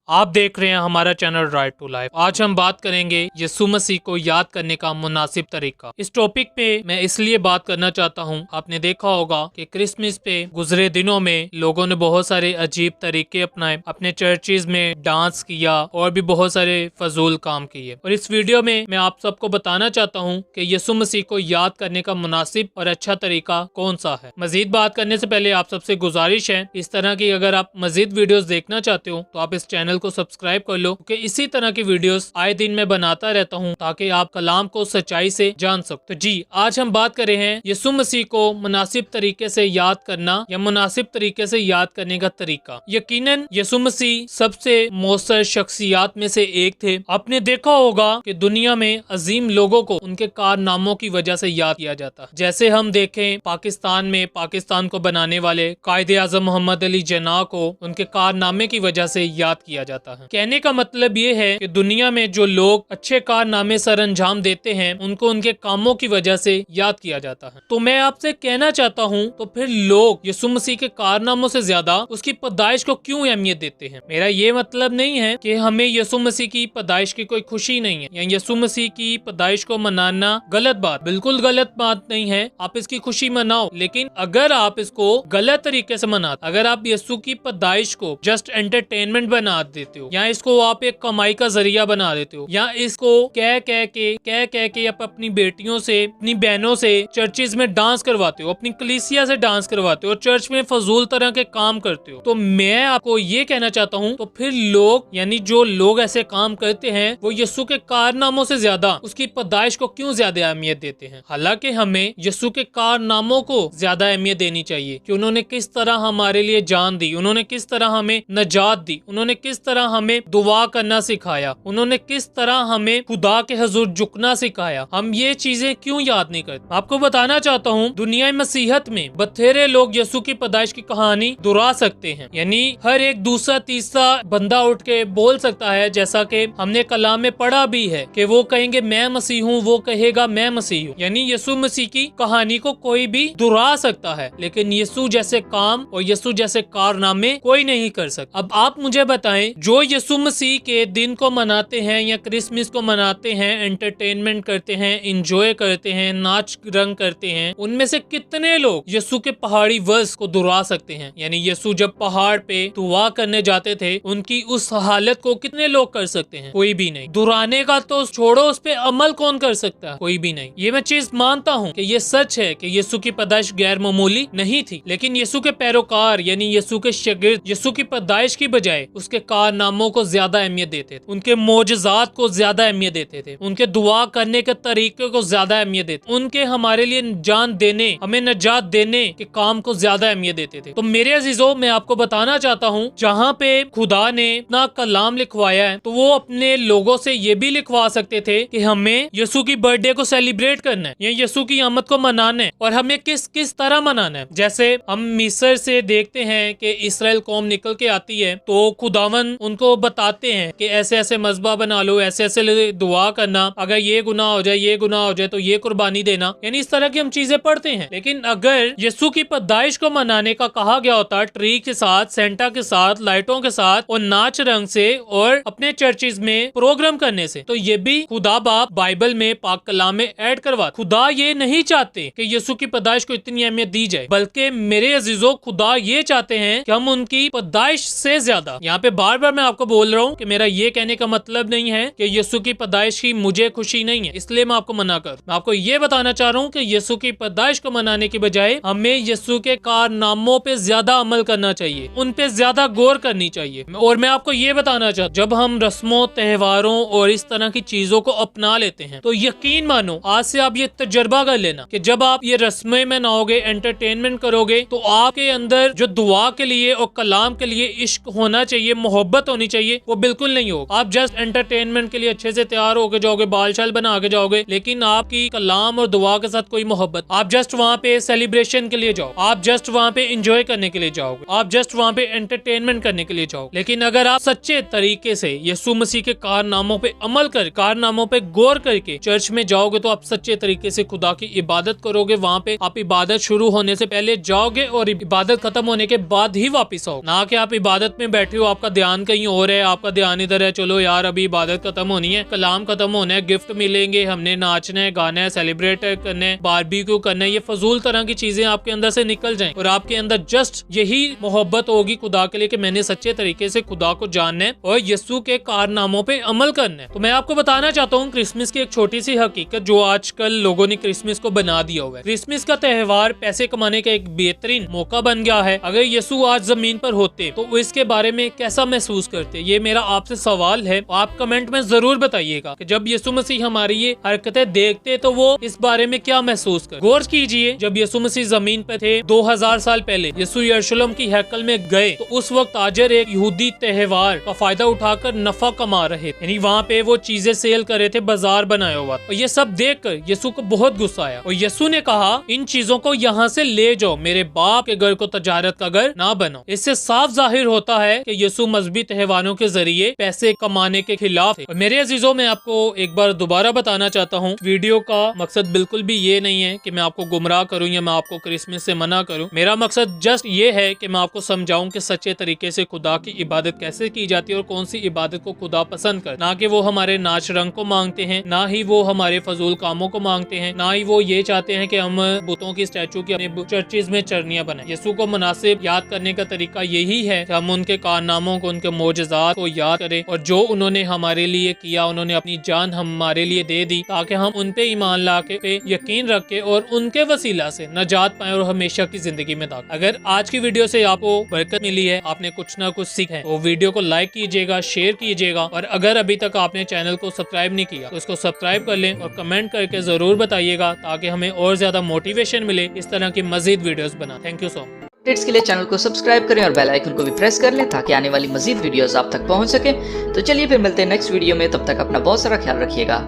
आप देख रहे हैं हमारा चैनल राइट टू लाइफ। आज हम बात करेंगे यीशु मसीह को याद करने का मुनासिब तरीका। इस टॉपिक पे मैं इसलिए बात करना चाहता हूँ, आपने देखा होगा कि क्रिसमस पे गुजरे दिनों में लोगों ने बहुत सारे अजीब तरीके अपनाए, अपने चर्चेज में डांस किया और भी बहुत सारे फजूल काम किए। और इस वीडियो में मैं आप सबको बताना चाहता हूँ कि यीशु मसीह को याद करने का मुनासिब और अच्छा तरीका कौन सा है। मजीद बात करने से पहले आप सबसे गुजारिश है, इस तरह की अगर आप मजीद वीडियोस देखना चाहते हो तो आप इस चैनल को सब्सक्राइब कर लो, क्योंकि इसी तरह की वीडियोस आए दिन मैं बनाता रहता हूं ताकि आप कलाम को सच्चाई से जान सको। तो जी, आज हम बात कर रहे हैं यीशु मसीह को मुनासिब तरीके से याद करना या मुनासिब तरीके से याद करने का तरीका। यकीनन यीशु मसीह सबसे मौसर शख्सियात में से एक थे। आपने देखा होगा कि दुनिया में अजीम लोगों को उनके कारनामों की वजह से याद किया जाता है। जैसे हम देखें पाकिस्तान में पाकिस्तान को बनाने वाले कायदे आज़म मोहम्मद अली जिन्ना को उनके कारनामे की वजह से याद किया जाता है। कहने का मतलब ये है कि दुनिया में जो लोग अच्छे कारनामे सर अंजाम देते हैं उनको उनके कामों की वजह से याद किया जाता है। तो मैं आपसे कहना चाहता हूँ, तो फिर लोग यीशु मसीह के कारनामों से ज्यादा उसकी पैदाइश को क्यों अहमियत देते हैं। मेरा ये मतलब नहीं है कि हमें यीशु मसीह की पैदाइश की कोई खुशी नहीं है या यीशु मसीह की पैदाइश को मनाना गलत बात, बिल्कुल गलत बात नहीं है। आप इसकी खुशी मनाओ, लेकिन अगर आप इसको गलत तरीके से मनाते, अगर आप यीशु की पैदाइश को जस्ट एंटरटेनमेंट बना देते हो या इसको आप एक कमाई का जरिया बना देते हो या इसको कह कह के आप अपनी बेटियों से, अपनी बहनों से चर्चिज में डांस करवाते हो, अपनी कलीसिया से डांस करवाते हो और चर्च में फजूल तरह के काम करते हो, तो मैं आपको ये कहना चाहता हूँ, तो फिर लोग यानी जो लोग ऐसे काम करते हैं वो यीशु के कारनामों से ज्यादा उसकी पैदाइश को क्यों ज्यादा अहमियत देते हैं। हालांकि हमें यीशु के कारनामों को ज्यादा अहमियत देनी चाहिए कि उन्होंने किस तरह हमारे लिए जान दी, उन्होंने किस तरह हमें नजात दी, उन्होंने किस तरह हमें दुआ करना सिखाया, उन्होंने किस तरह हमें खुदा के हुजूर झुकना सिखाया। हम ये चीजें क्यों याद नहीं करते। आपको बताना चाहता हूँ, दुनिया मसीहत में बथेरे लोग यीशु की पैदाइश की कहानी दोहरा सकते हैं, यानी हर एक दूसरा तीसरा बंदा उठ के बोल सकता है, जैसा कि हमने कलाम में पढ़ा भी है कि वो कहेंगे मैं मसीह हूँ, वो कहेगा मैं मसीह हूँ। यानी यीशु मसीह की कहानी को कोई भी दोहरा सकता है, लेकिन यीशु जैसे काम और यीशु जैसे कारनामे कोई नहीं कर सकता। अब आप मुझे बताएं, जो यीशु मसीह के दिन को मनाते हैं या क्रिसमस को मनाते हैं, एंटरटेनमेंट करते हैं, इंजॉय करते हैं, नाच रंग करते हैं, उनमें से कितने लोग यीशु के पहाड़ी वर्ष को दोहरा सकते हैं। यानी यीशु जब पहाड़ पे दुआ करने जाते थे, उनकी उस हालत को कितने लोग कर सकते हैं? कोई भी नहीं। दोहराने का तो छोड़ो, उस पे अमल कौन कर सकता है? कोई भी नहीं। ये मैं चीज मानता हूँ कि ये सच है कि यीशु की पैदाइश गैर मामूली नहीं थी, लेकिन यीशु के पैरोकार यानी यीशु के शागिर्द यीशु की पैदाइश की बजाय उसके कारनामों को ज्यादा अहमियत देते थे, उनके मोजज़ात को ज्यादा अहमियत देते थे, उनके दुआ करने के तरीके को ज्यादा अहमियत देते, उनके हमारे लिए जान देने, हमें नजात देने के काम को ज्यादा अहमियत देते थे। तो मेरे अजीजों, मैं आपको बताना चाहता हूँ, जहाँ पे खुदा ने अपना कलाम लिखवाया है, तो वो अपने लोगों से ये भी लिखवा सकते थे कि हमें यीशु की बर्थडे को सेलिब्रेट करना है या यीशु की आमद को मनाना है, और हमें किस किस तरह मनाना है। जैसे हम मिस्र से देखते हैं कि इसराइल कौम निकल के आती है, तो खुदावन उनको बताते हैं कि ऐसे ऐसे मज़बा बना लो, ऐसे ऐसे दुआ करना, अगर ये गुनाह हो जाए, ये गुनाह हो जाए तो ये कुर्बानी देना। यानी इस तरह की हम चीजें पढ़ते हैं। लेकिन अगर यीशु की पैदाइश को मनाने का कहा गया होता ट्री के साथ, सेंटा के साथ, लाइटों के साथ और नाच रंग से और अपने चर्चिज में प्रोग्राम करने से, तो ये भी खुदा बाप बाइबल में, पाक कलाम में ऐड करवा। खुदा ये नहीं चाहते कि यीशु की पैदाइश को इतनी अहमियत दी जाए, बल्कि मेरे अजीजों, खुदा ये चाहते हैं कि हम उनकी पैदाइश से ज्यादा, यहाँ पे बार बार मैं आपको बोल रहा हूँ कि मेरा ये कहने का मतलब नहीं है कि यीशु की पैदाइश की मुझे खुशी नहीं है, इसलिए मैं आपको मना कर, मैं आपको ये बताना चाह रहा हूँ कि यीशु की पैदाइश को मनाने की बजाय हमें यीशु के कारनामों पे ज्यादा अमल करना चाहिए, उन पे ज्यादा गौर करनी चाहिए। और मैं आपको ये बताना चाहता हूँ, जब हम रस्मों, त्योहारों और इस तरह की चीजों को अपना लेते हैं, तो यकीन मानो, आज से आप ये तजुर्बा कर लेना कि जब आप ये रस्में मनाओगे, एंटरटेनमेंट करोगे, तो आपके अंदर जो दुआ के लिए और कलाम के लिए इश्क होना चाहिए, मोहब्बत होनी चाहिए, वो बिल्कुल नहीं हो। आप जस्ट एंटरटेनमेंट के लिए अच्छे से तैयार होके जाओगे, बाल शाल बना के जाओगे, लेकिन आपकी कलाम और दुआ के साथ कोई मोहब्बत, आप जस्ट वहाँ पे सेलिब्रेशन के लिए जाओ, आप जस्ट वहाँ पे इंजॉय करने के लिए जाओगे, आप जस्ट वहाँ पे एंटरटेनमेंट करने के लिए जाओ। लेकिन अगर आप सच्चे तरीके से यीशु मसीह के कारनामों पे अमल कर, कारनामों पे गौर करके चर्च में जाओगे, तो आप सच्चे तरीके से खुदा की इबादत करोगे। वहाँ पे आप इबादत शुरू होने से पहले जाओगे और इबादत खत्म होने के बाद ही वापिस आओ, ना कि आप इबादत में बैठे हो, आपका ध्यान ध्यान कहीं और है, आपका ध्यान इधर है, चलो यार अभी इबादत खत्म होनी है, कलाम खत्म होना है, गिफ्ट मिलेंगे, हमने नाचना है, गाना है, सेलिब्रेट करना है, बारबेक्यू करना है, ये फजूल तरह की चीजें आपके अंदर से निकल जाएं और आपके अंदर जस्ट यही मोहब्बत होगी खुदा के लिए कि मैंने सच्चे तरीके से खुदा को जानना है और यीशु के कारनामों पे अमल करना है। तो मैं आपको बताना चाहता हूँ क्रिसमस की एक छोटी सी हकीकत जो आजकल लोगों ने क्रिसमस को बना दिया हुआ है। क्रिसमस का त्योहार पैसे कमाने का एक बेहतरीन मौका बन गया है। अगर यीशु आज जमीन पर होते तो वो इसके बारे में कैसा महसूस करते, ये मेरा आपसे सवाल है। आप कमेंट में जरूर बताइएगा कि जब यीशु मसीह हमारी ये हरकतें देखते तो वो इस बारे में क्या महसूस कर। गौर कीजिए, जब यीशु मसीह जमीन पर थे 2000 साल पहले यीशु यरूशलेम की हैकल में गए तो उस वक्त ताजर एक यहूदी त्योहार का फायदा उठाकर नफा कमा रहे थे, यानी वहाँ पे वो चीजें सेल कर रहे थे, बाजार बनाया हुआ। और ये सब देखकर यीशु को बहुत गुस्सा आया और यीशु ने कहा इन चीजों को यहाँ से ले जाओ, मेरे बाप के घर को तजारत का घर ना बनाओ। इससे साफ जाहिर होता है कि यीशु मजहबी त्योहारों के जरिए पैसे कमाने के खिलाफ है। और मेरे अजीजों, मैं आपको एक बार दोबारा बताना चाहता हूँ, वीडियो का मकसद बिल्कुल भी ये नहीं है कि मैं आपको गुमराह करूँ या मैं आपको क्रिसमस से मना करूँ। मेरा मकसद जस्ट ये है कि मैं आपको समझाऊं कि सच्चे तरीके से खुदा की इबादत कैसे की जाती है और कौन सी इबादत को खुदा पसंद कर। ना कि वो हमारे नाच रंग को मांगते हैं, ना ही वो हमारे फजूल कामों को मांगते हैं, ना ही वो ये चाहते हैं कि हम बुतों की स्टैचू की अपने चर्चिज में चरनियां बनाएं। यीशु को मुनासिब याद करने का तरीका यही है कि हम उनके कारनामों को, उनके मोजज़ात को याद करें और जो उन्होंने हमारे लिए किया, उन्होंने अपनी जान हमारे लिए दे दी ताकि हम उन पे ईमान ला के पे यकीन रखें और उनके वसीला से नजात पाए और हमेशा की जिंदगी में दाखिल। अगर आज की वीडियो से आपको बरकत मिली है, आपने कुछ ना कुछ सीखा है, तो वीडियो को लाइक कीजिएगा, शेयर कीजिएगा और अगर अभी तक आपने चैनल को सब्सक्राइब नहीं किया तो इसको सब्सक्राइब कर लें और कमेंट करके जरूर बताइएगा ताकि हमें और ज्यादा मोटिवेशन मिले इस तरह की मजीद वीडियोस बना। Thank you so much. Updates के लिए चैनल को सब्सक्राइब करें और बेल आइकन को भी प्रेस कर लें ताकि आने वाली मजीद वीडियोस आप तक पहुंच सके। तो चलिए फिर मिलते हैं नेक्स्ट वीडियो में, तब तक अपना बहुत सारा ख्याल रखिएगा।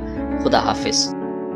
खुदा हाफिज।